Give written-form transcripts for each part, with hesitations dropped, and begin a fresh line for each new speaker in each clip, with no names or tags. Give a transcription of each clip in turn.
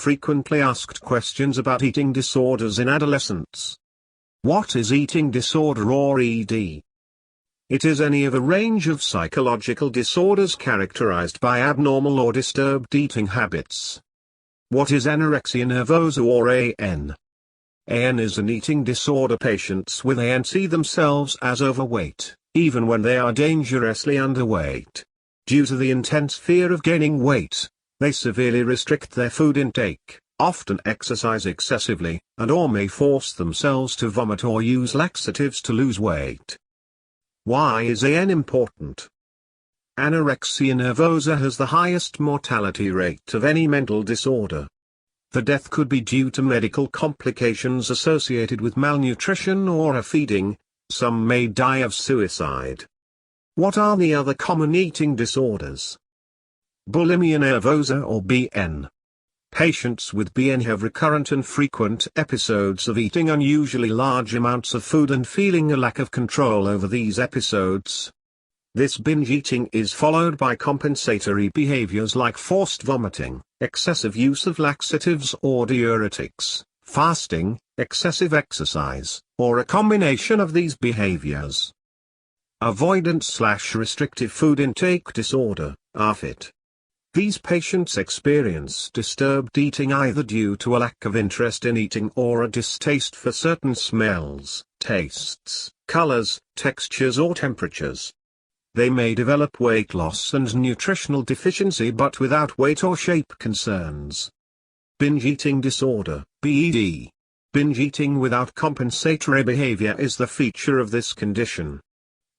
frequently asked questions about eating disorders in adolescents. What is eating disorder or ED? It is any of a range of psychological disorders characterized by abnormal or disturbed eating habits. What is anorexia nervosa or AN? AN is an eating disorder. Patients with AN see themselves as overweight, even when they are dangerously underweight. Due to the intense fear of gaining weight, they severely restrict their food intake, often exercise excessively, and/or may force themselves to vomit or use laxatives to lose weight. Why is AN important? Anorexia nervosa has the highest mortality rate of any mental disorder. The death could be due to medical complications associated with malnutrition or ARFIDing. Some may die of suicide. What are the other common eating disorders? Bulimia nervosa or BN. Patients with BN have recurrent and frequent episodes of eating unusually large amounts of food and feeling a lack of control over these episodes. This binge eating is followed by compensatory behaviors like forced vomiting, excessive use of laxatives or diuretics, fasting, excessive exercise, or a combination of these behaviors. Avoidant/restrictive food intake disorder, ARFID. These patients experience disturbed eating either due to a lack of interest in eating or a distaste for certain smells, tastes, colors, textures or temperatures. They may develop weight loss and nutritional deficiency but without weight or shape concerns. Binge eating disorder, BED. Binge eating without compensatory behavior is the feature of this condition.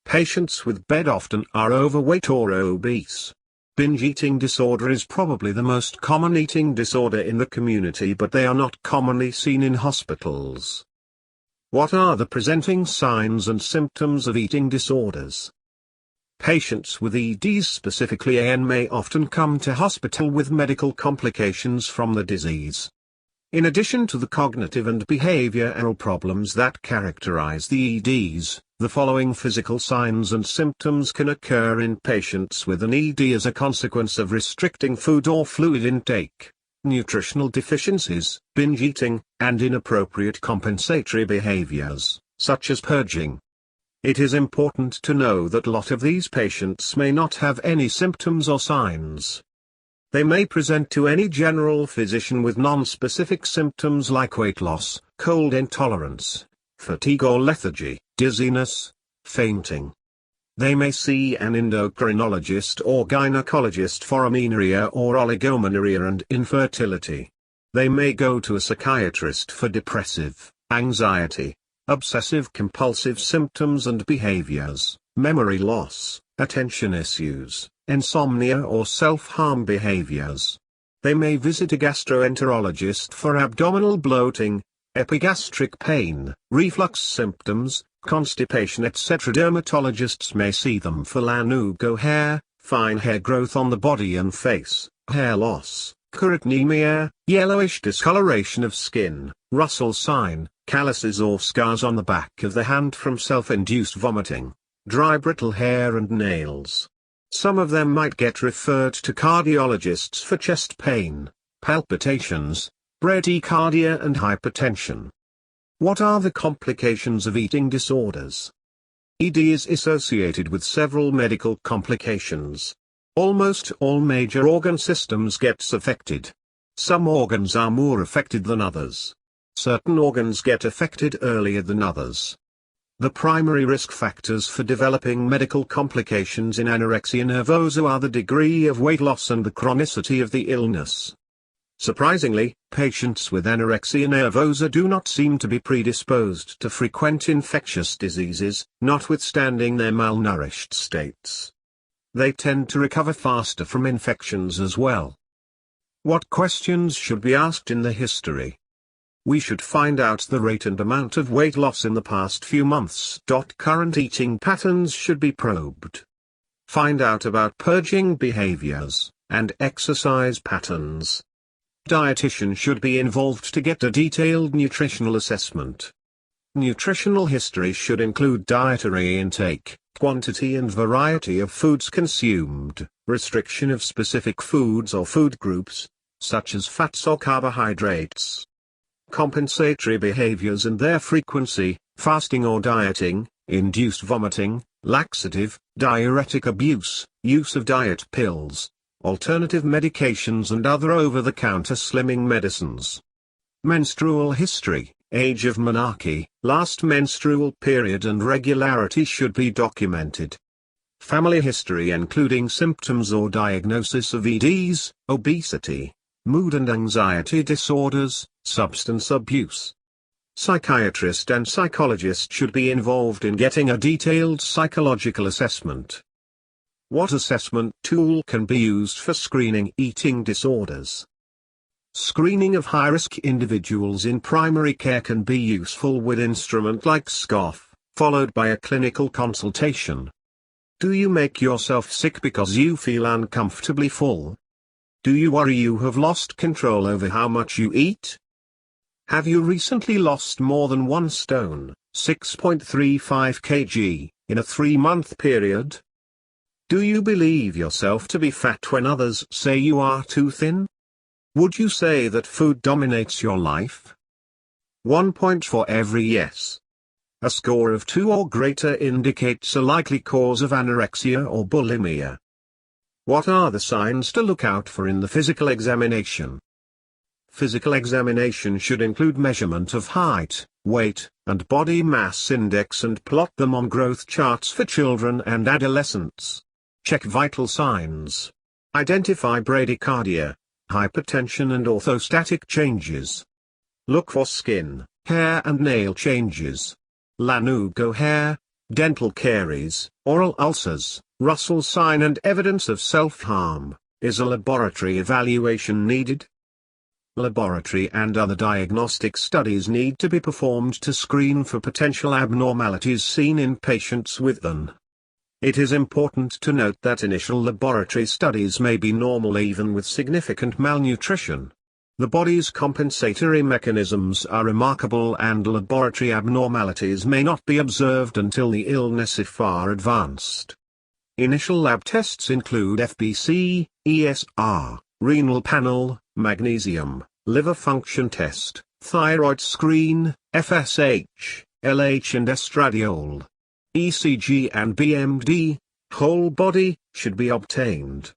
Patients with BED often are overweight or obese. Binge eating disorder is probably the most common eating disorder in the community, but they are not commonly seen in hospitals. What are the presenting signs and symptoms of eating disorders? Patients with EDs, specifically AN, may often come to hospital with medical complications from the disease. In addition to the cognitive and behavioral problems that characterize the EDs, the following physical signs and symptoms can occur in patients with an ED as a consequence of restricting food or fluid intake, nutritional deficiencies, binge eating, and inappropriate compensatory behaviors, such as purging. It is important to know that a lot of these patients may not have any symptoms or signs. They may present to any general physician with non-specific symptoms like weight loss, cold intolerance, fatigue or lethargy, dizziness, fainting. They may see an endocrinologist or gynecologist for amenorrhea or oligomenorrhea and infertility. They may go to a psychiatrist for depressive, anxiety, obsessive-compulsive symptoms and behaviors, memory loss, attention issues, insomnia or self-harm behaviors. They may visit a gastroenterologist for abdominal bloating, epigastric pain, reflux symptoms, constipation, etc. Dermatologists may see them for lanugo hair, fine hair growth on the body and face, hair loss, carotenemia, yellowish discoloration of skin, Russell sign, calluses or scars on the back of the hand from self-induced vomiting, dry brittle hair and nails. Some of them might get referred to cardiologists for chest pain, palpitations, bradycardia and hypertension. What are the complications of eating disorders? ED is associated with several medical complications. Almost all major organ systems gets affected. Some organs are more affected than others. Certain organs get affected earlier than others. The primary risk factors for developing medical complications in anorexia nervosa are the degree of weight loss and the chronicity of the illness. Surprisingly, patients with anorexia nervosa do not seem to be predisposed to frequent infectious diseases, notwithstanding their malnourished states. They tend to recover faster from infections as well. What questions should be asked in the history? We should find out the rate and amount of weight loss in the past few months. Current eating patterns should be probed. Find out about purging behaviors, and exercise patterns. Dietitian should be involved to get a detailed nutritional assessment. Nutritional history should include dietary intake, quantity and variety of foods consumed, restriction of specific foods or food groups, such as fats or carbohydrates. Compensatory behaviors and their frequency, fasting or dieting, induced vomiting, laxative, diuretic abuse, use of diet pills, alternative medications and other over-the-counter slimming medicines. Menstrual history, age of menarche, last menstrual period and regularity should be documented. Family history including symptoms or diagnosis of EDs, obesity, mood and anxiety disorders, substance abuse. Psychiatrist and psychologist should be involved in getting a detailed psychological assessment. What assessment tool can be used for screening eating disorders? Screening of high-risk individuals in primary care can be useful with instrument like SCOFF, followed by a clinical consultation. Do you make yourself sick because you feel uncomfortably full? Do you worry you have lost control over how much you eat? Have you recently lost more than 1 stone, 6.35 kg, in a 3-month period? Do you believe yourself to be fat when others say you are too thin? Would you say that food dominates your life? 1 point for every yes. A score of 2 or greater indicates a likely cause of anorexia or bulimia. What are the signs to look out for in the physical examination? Physical examination should include measurement of height, weight, and body mass index and plot them on growth charts for children and adolescents. Check vital signs. Identify bradycardia, hypertension and orthostatic changes. Look for skin, hair and nail changes. Lanugo hair, dental caries, oral ulcers, Russell sign and evidence of self-harm. Is a laboratory evaluation needed? Laboratory and other diagnostic studies need to be performed to screen for potential abnormalities seen in patients with them. It is important to note that initial laboratory studies may be normal even with significant malnutrition. The body's compensatory mechanisms are remarkable and laboratory abnormalities may not be observed until the illness is far advanced. Initial lab tests include FBC, ESR, renal panel, magnesium, liver function test, thyroid screen, FSH, LH and estradiol. ECG and BMD, whole body, should be obtained.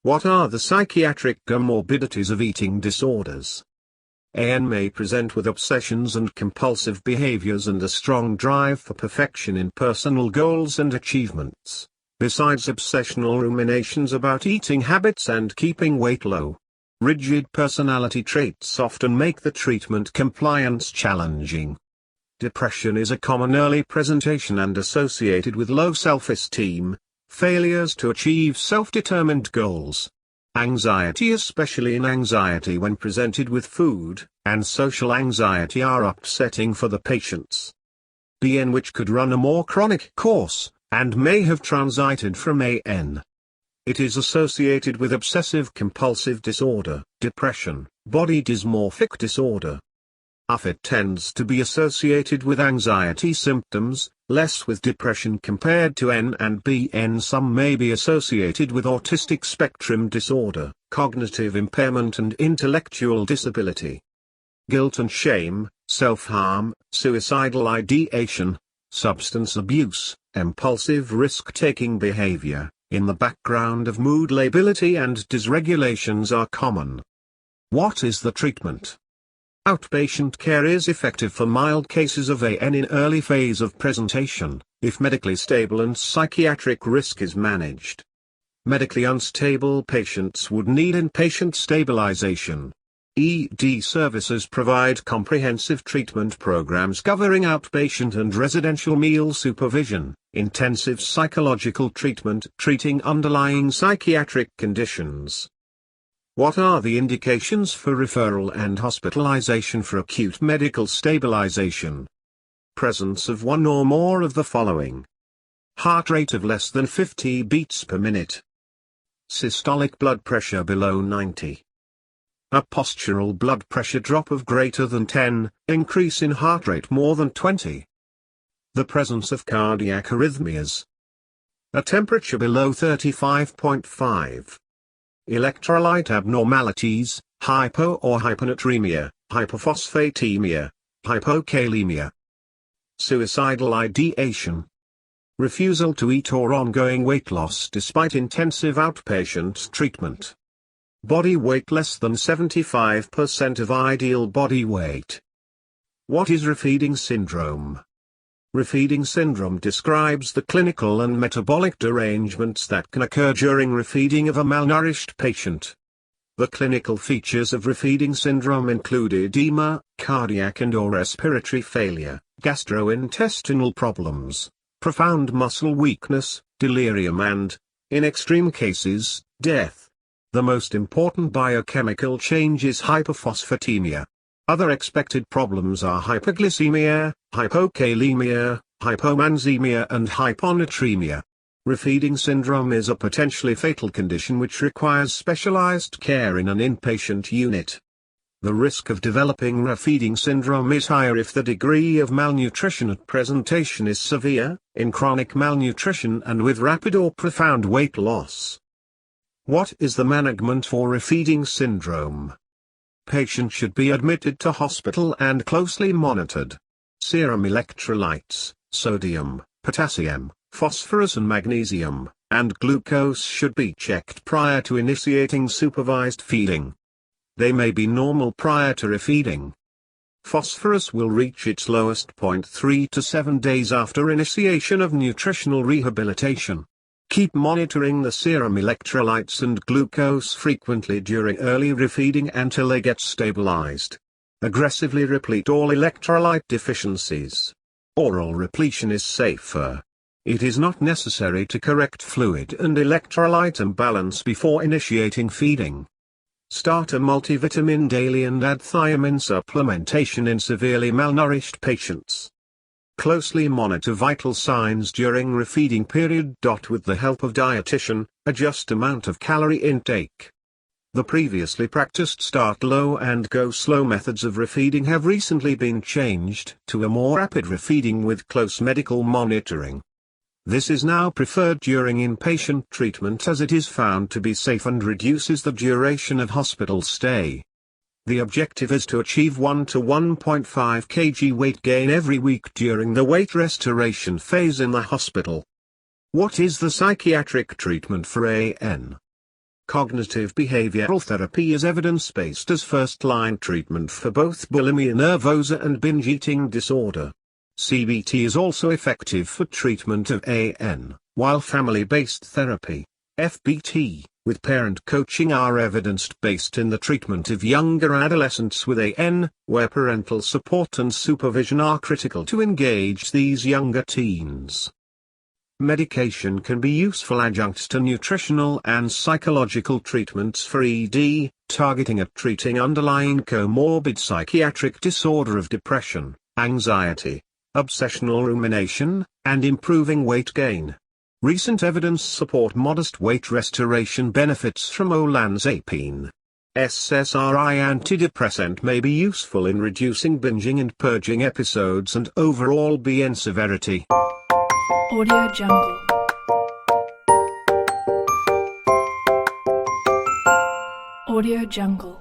What are the psychiatric comorbidities of eating disorders? AN may present with obsessions and compulsive behaviors and a strong drive for perfection in personal goals and achievements, besides obsessional ruminations about eating habits and keeping weight low. Rigid personality traits often make the treatment compliance challenging. Depression is a common early presentation and associated with low self-esteem, failures to achieve self-determined goals. Anxiety, especially in anxiety when presented with food, and social anxiety are upsetting for the patients. BN, which could run a more chronic course, and may have transited from AN. It is associated with obsessive-compulsive disorder, depression, body dysmorphic disorder. ARFID tends to be associated with anxiety symptoms, less with depression compared to N and BN. Some may be associated with autistic spectrum disorder, cognitive impairment and intellectual disability. Guilt and shame, self-harm, suicidal ideation, substance abuse, impulsive risk-taking behavior, in the background of mood lability and dysregulations are common. What is the treatment? Outpatient care is effective for mild cases of AN in early phase of presentation, if medically stable and psychiatric risk is managed. Medically unstable patients would need inpatient stabilization. ED services provide comprehensive treatment programs covering outpatient and residential meal supervision, intensive psychological treatment treating underlying psychiatric conditions. What are the indications for referral and hospitalization for acute medical stabilization? Presence of one or more of the following. Heart rate of less than 50 beats per minute. Systolic blood pressure below 90. A postural blood pressure drop of greater than 10, increase in heart rate more than 20. The presence of cardiac arrhythmias. A temperature below 35.5. electrolyte abnormalities, hypo or hyponatremia, hypophosphatemia, hypokalemia. Suicidal ideation. Refusal to eat or ongoing weight loss despite intensive outpatient treatment. Body weight less than 75% of ideal body weight. What is refeeding syndrome? Refeeding syndrome describes the clinical and metabolic derangements that can occur during refeeding of a malnourished patient. The clinical features of refeeding syndrome include edema, cardiac and/or respiratory failure, gastrointestinal problems, profound muscle weakness, delirium and, in extreme cases, death. The most important biochemical change is hypophosphatemia. Other expected problems are hypoglycemia, hypokalemia, hypomanzemia and hyponatremia. Refeeding syndrome is a potentially fatal condition which requires specialized care in an inpatient unit. The risk of developing refeeding syndrome is higher if the degree of malnutrition at presentation is severe, in chronic malnutrition and with rapid or profound weight loss. What is the management for refeeding syndrome? Patient should be admitted to hospital and closely monitored. Serum electrolytes, sodium, potassium, phosphorus and magnesium, and glucose should be checked prior to initiating supervised feeding. They may be normal prior to refeeding. Phosphorus will reach its lowest point 3 to 7 days after initiation of nutritional rehabilitation. Keep monitoring the serum electrolytes and glucose frequently during early refeeding until they get stabilized. Aggressively replete all electrolyte deficiencies. Oral repletion is safer. It is not necessary to correct fluid and electrolyte imbalance before initiating feeding. Start a multivitamin daily and add thiamine supplementation in severely malnourished patients. Closely monitor vital signs during refeeding period. With the help of dietitian, adjust amount of calorie intake. The previously practiced start low and go slow methods of refeeding have recently been changed to a more rapid refeeding with close medical monitoring. This is now preferred during inpatient treatment as it is found to be safe and reduces the duration of hospital stay. The objective is to achieve 1 to 1.5 kg weight gain every week during the weight restoration phase in the hospital. What is the psychiatric treatment for AN? Cognitive behavioral therapy is evidence-based as first-line treatment for both bulimia nervosa and binge eating disorder. CBT is also effective for treatment of AN, while family-based therapy, FBT, with parent coaching are evidence-based in the treatment of younger adolescents with AN, where parental support and supervision are critical to engage these younger teens. Medication can be useful adjuncts to nutritional and psychological treatments for ED, targeting at treating underlying comorbid psychiatric disorder of depression, anxiety, obsessional rumination, and improving weight gain. Recent evidence support modest weight restoration benefits from olanzapine. SSRI antidepressant may be useful in reducing binging and purging episodes and overall BN severity.
Audio Jungle. Audio Jungle.